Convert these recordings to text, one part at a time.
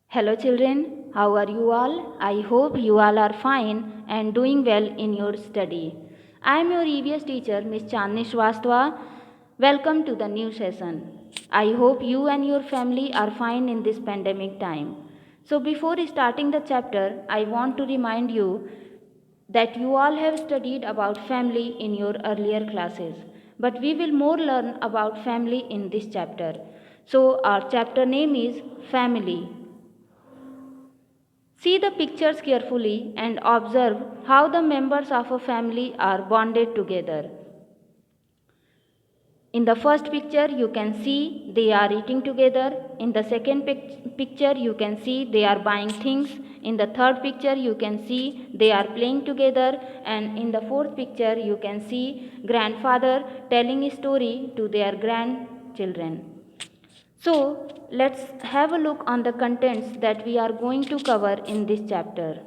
Hello children, how are you all? I hope you all are fine and doing well in your study. I am your EVS teacher Miss Chandni Shrivastava. Welcome to the new session. I hope you and your family are fine in this pandemic time. So before starting the chapter, I want to remind you that you all have studied about family in your earlier classes, but we will more learn about family in this chapter. So our chapter name is Family. See the pictures carefully and observe how the members of a family are bonded together. In the first picture, you can see they are eating together. In the second picture, you can see they are buying things. In the third picture, you can see they are playing together. And in the fourth picture, you can see grandfather telling a story to their grandchildren. So, let's have a look on the contents that we are going to cover in this chapter.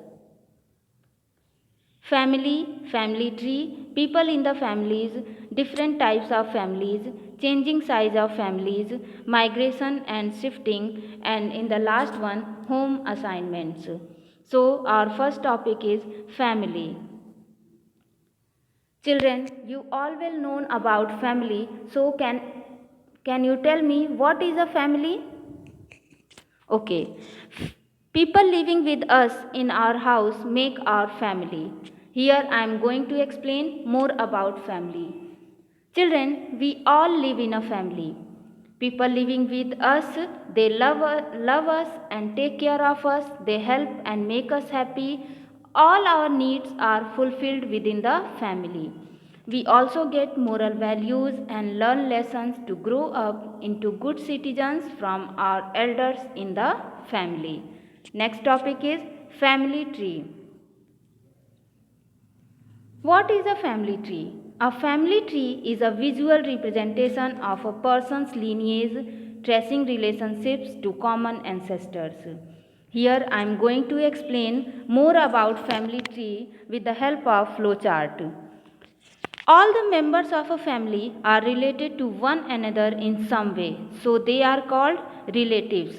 Family, family tree, people in the families, different types of families, changing size of families, migration and shifting, and in the last one, home assignments. So, our first topic is family. Children, you all well known about family, so can you tell me what is a family? Okay. People living with us in our house make our family. Here I am going to explain more about family. Children, we all live in a family. People living with us, they love us and take care of us. They help and make us happy. All our needs are fulfilled within the family. We also get moral values and learn lessons to grow up into good citizens from our elders in the family. Next topic is family tree. What is a family tree? A family tree is a visual representation of a person's lineage, tracing relationships to common ancestors. Here I am going to explain more about family tree with the help of flowchart. All the members of a family are related to one another in some way, so they are called relatives.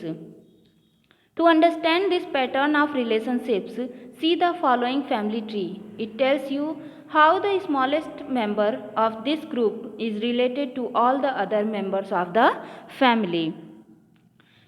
To understand this pattern of relationships, see the following family tree. It tells you how the smallest member of this group is related to all the other members of the family.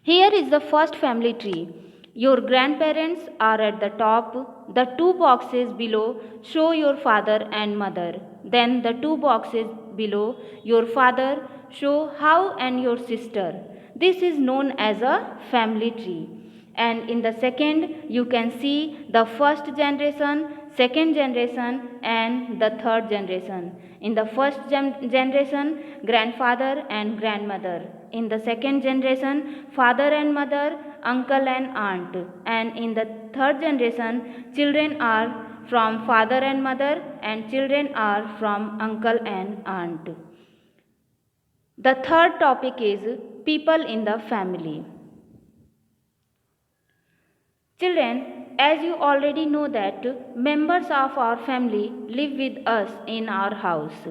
Here is the first family tree. Your grandparents are at the top. The two boxes below show your father and mother. Then the two boxes below your father show how and your sister. This is known as a family tree. And in the second, you can see the first generation, second generation, and the third generation. In the first generation, grandfather and grandmother. In the second generation, father and mother, uncle and aunt. And in the third generation, children are from father and mother, and children are from uncle and aunt. The third topic is people in the family. Children, as you already know that members of our family live with us in our house.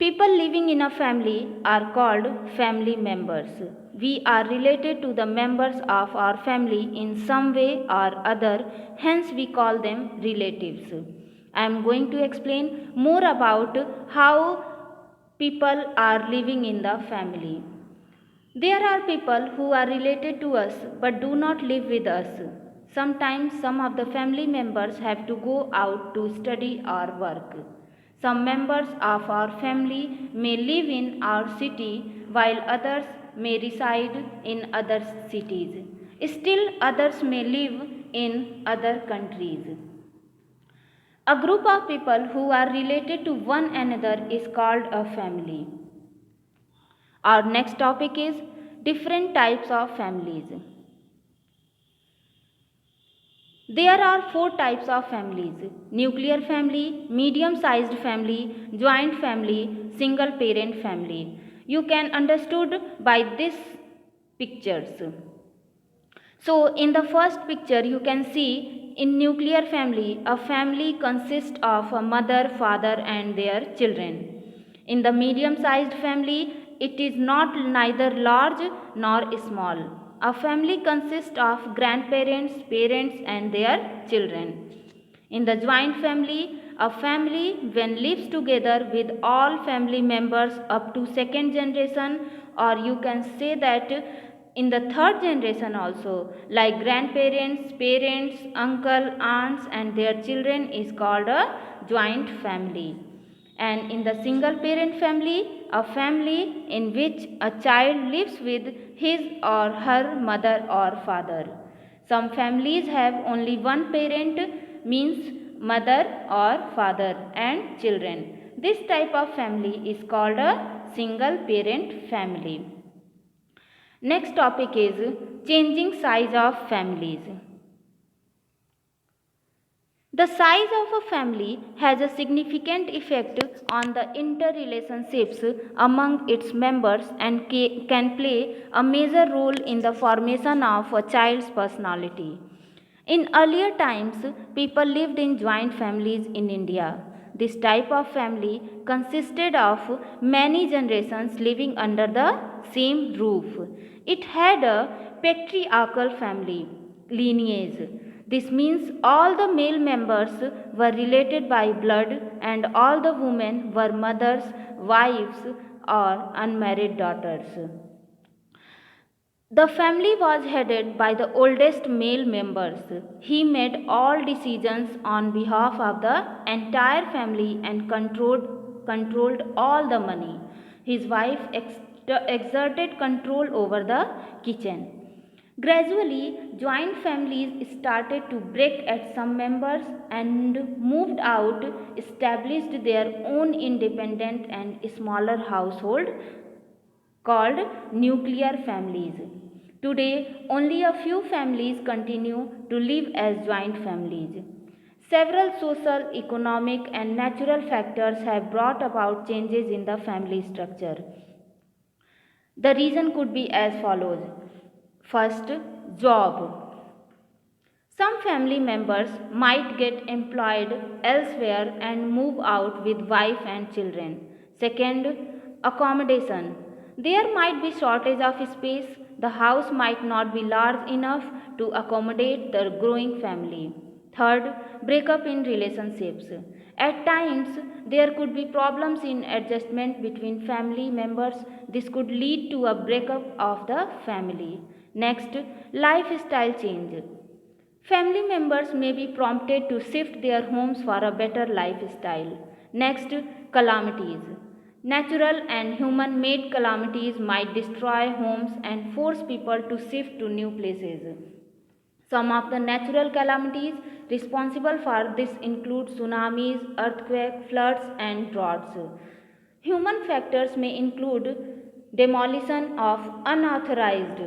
People living in a family are called family members. We are related to the members of our family in some way or other, hence we call them relatives. I am going to explain more about how people are living in the family. There are people who are related to us but do not live with us. Sometimes some of the family members have to go out to study or work. Some members of our family may live in our city while others may reside in other cities. Still, others may live in other countries. A group of people who are related to one another is called a family. Our next topic is different types of families. There are four types of families: nuclear family, medium sized family, joint family, single parent family. You can understood by these pictures. So in the first picture you can see in nuclear family a family consists of a mother, father and their children. In the medium sized family it is not neither large nor small. A family consists of grandparents, parents, and their children. In the joint family, a family when lives together with all family members up to second generation, or you can say that in the third generation also, like grandparents, parents, uncle, aunts, and their children, is called a joint family. And in the single parent family, a family in which a child lives with his or her mother or father. Some families have only one parent, means mother or father and children. This type of family is called a single parent family. Next topic is changing size of families. The size of a family has a significant effect on the interrelationships among its members and can play a major role in the formation of a child's personality. In earlier times, people lived in joint families in India. This type of family consisted of many generations living under the same roof. It had a patriarchal family lineage. This means all the male members were related by blood and all the women were mothers, wives, or unmarried daughters. The family was headed by the oldest male members. He made all decisions on behalf of the entire family and controlled all the money. His wife exerted control over the kitchen. Gradually, joint families started to break at some members and moved out, established their own independent and smaller household called nuclear families. Today, only a few families continue to live as joint families. Several social, economic, and natural factors have brought about changes in the family structure. The reason could be as follows. First, job. Some family members might get employed elsewhere and move out with wife and children. Second, accommodation. There might be shortage of space. The house might not be large enough to accommodate the growing family. Third, breakup in relationships. At times, there could be problems in adjustment between family members. This could lead to a breakup of the family. Next, lifestyle change. Family members may be prompted to shift their homes for a better lifestyle. Next, calamities. Natural and human made calamities might destroy homes and force people to shift to new places. Some of the natural calamities responsible for this include tsunamis, earthquakes, floods, and droughts. Human factors may include demolition of unauthorized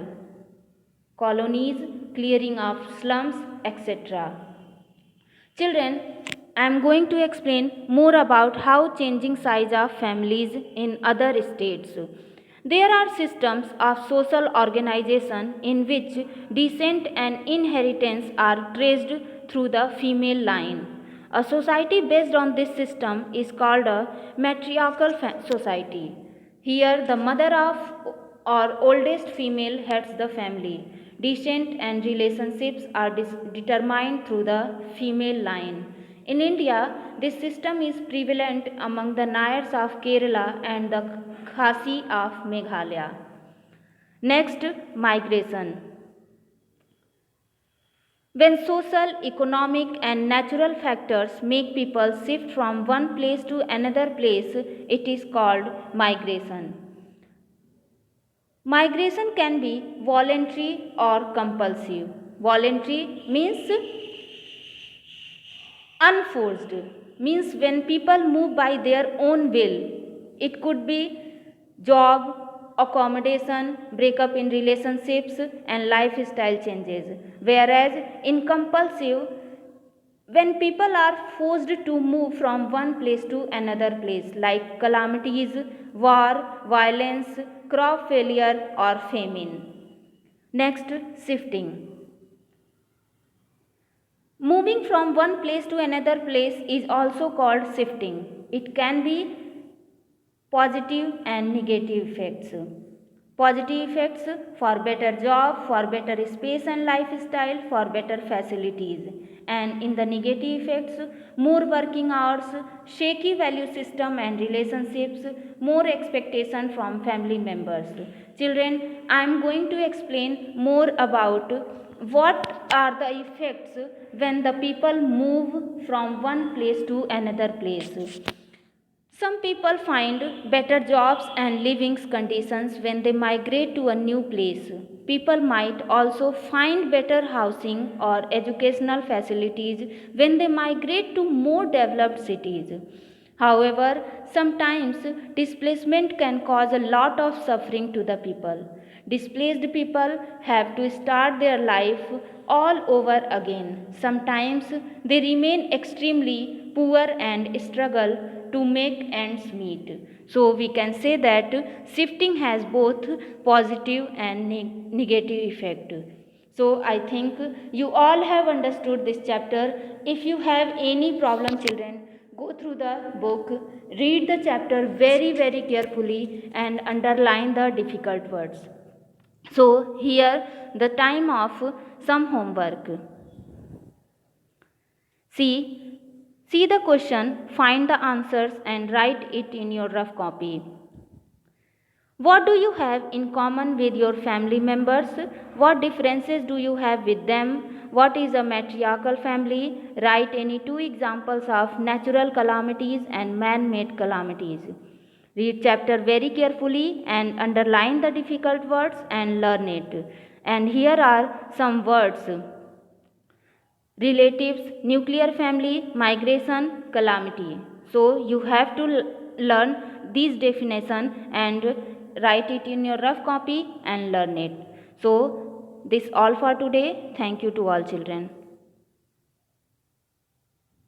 colonies, clearing of slums, etc. Children, I am going to explain more about how changing size of families in other states. There are systems of social organization in which descent and inheritance are traced through the female line. A society based on this system is called a matriarchal society. Here, the mother of or oldest female heads the family. Descent and relationships are determined through the female line. In India, this system is prevalent among the Nayars of Kerala and the Khasi of Meghalaya. Next, migration. When social, economic, and natural factors make people shift from one place to another place, it is called migration. Migration can be voluntary or compulsive. Voluntary means unforced, means when people move by their own will. It could be job, accommodation, breakup in relationships, and lifestyle changes. Whereas in compulsive, when people are forced to move from one place to another place, like calamities, war, violence, crop failure, or famine. Next, shifting. Moving from one place to another place is also called shifting. It can be Positive and negative effects. Positive effects: for better job, for better space and lifestyle, for better facilities. And in the negative effects, more working hours, shaky value system and relationships, more expectation from family members. Children, I am going to explain more about what are the effects when the people move from one place to another place. Some people find better jobs and living conditions when they migrate to a new place. People might also find better housing or educational facilities when they migrate to more developed cities. However, sometimes displacement can cause a lot of suffering to the people. Displaced people have to start their life all over again. Sometimes they remain extremely poor and struggle to make ends meet. So we can say that shifting has both positive and negative effect. So I think you all have understood this chapter. If you have any problem, children, go through the book, read the chapter very carefully and underline the difficult words. So here the time of some homework. See, see the question, find the answers and write it in your rough copy. What do you have in common with your family members? What differences do you have with them? What is a matriarchal family? Write any two examples of natural calamities and man-made calamities. Read chapter very carefully and underline the difficult words and learn it. And here are some words: relatives, nuclear family, migration, calamity. So you have to learn these definition and write it in your rough copy and learn it. So this all for today. Thank you to all children.